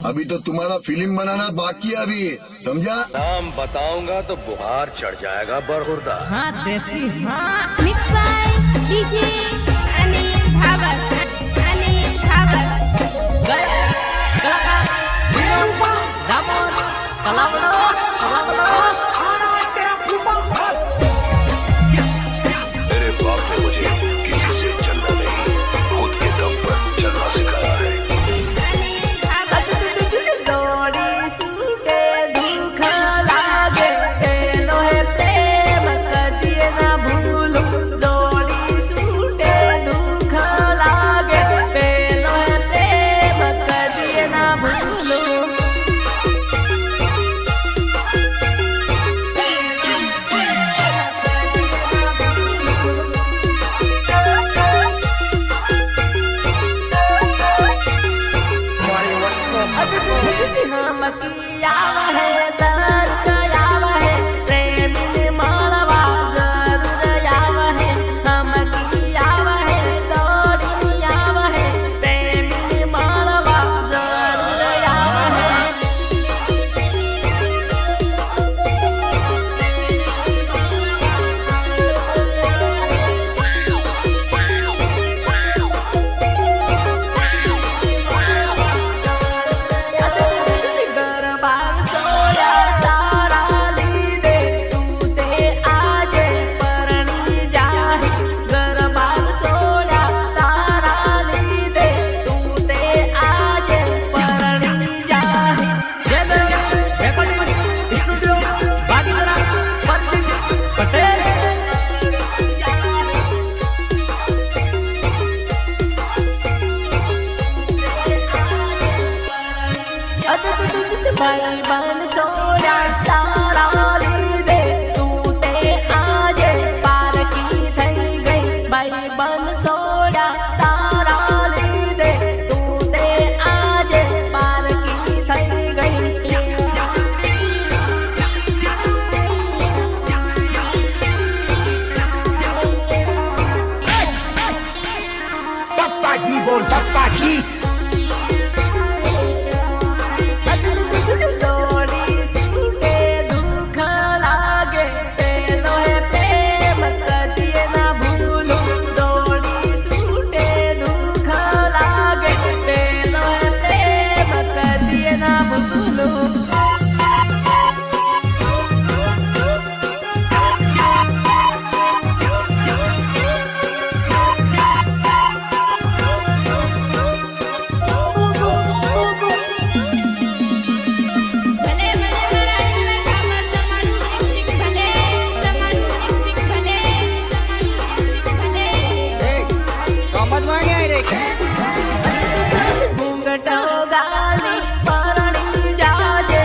अभी तो तुम्हारा फिल्म बनाना बाकी है अभी, समझा? नाम बताऊंगा तो बुखार चढ़ जाएगा बरहुरदा। हाँ देसी हाँ। मिक्स बाय डीजे अनिल भावर। अनिल भावर। मेरे बाप ने मुझे किसी से चलना नहीं, खुद के दम पर चलना सिखाया है। अनिल भावर। जोड़ी सूटे दुख लागे तेनो है प्रेम कदिए ना भूलू। जोड़ी सूटे दुख लागे तेनो है प्रेम कदिए ना भूलू। हम कियाव है जरूर याव है प्रेमी मालवा जरूर याव है। हम कियाव है दौड़ी याव है प्रेमी मालवा जरूर याव है। दरबार सोया तारा ली दे तू ते आजे परणी जाही। दरबार सोया तारा ली दे तू ते आजे परणी जाही। पटेल भाई बहन सोया तारा ली दे तू ते आजे पार की थई गई। भाई बहन सोया तारा ली दे तू ते आजे पार की थई गई। पप्पा जी बोल पप्पा जी। जोड़ी सूटे दुख लागे तेनो है प्रेम कदिए ना भूलू। जोड़ी सूटे दुख लागे तेनो है प्रेम कदिए ना भूलू। ભલે ભલે મારા જીવન ભાવર તમારું એક ભલે તમારું એક ભલે તમારું એક ભલે। समझ में नहीं आ रही। घूंघटो गाली परणी जाजे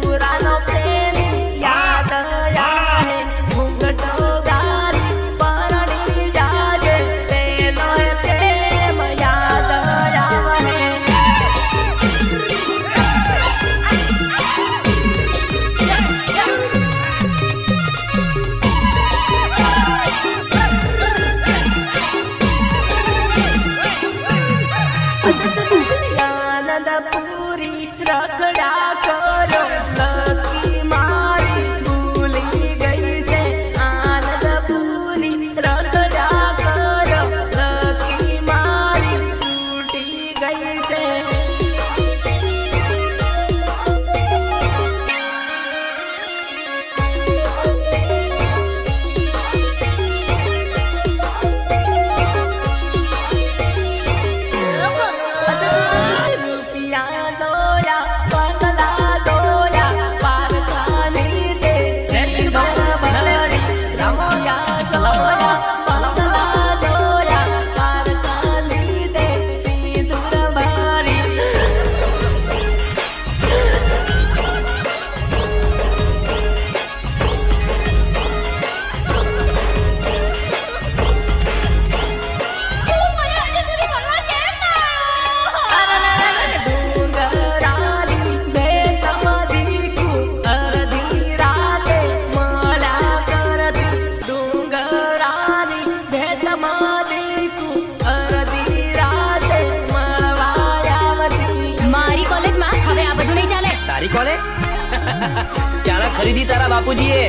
पुरानो प्रेमी याद आए। घूंघटो गाली परणी जाजे तेनो है प्रेम याद आवे। आनंद पूरी रखड़ा करो सखी मारी भूली गई से। आनंद पूरी रखड़ा करो सखी मारी छूटी गई से। रुपिया जोया કોલે ચાલા ખરીદી તારા બાપુજીએ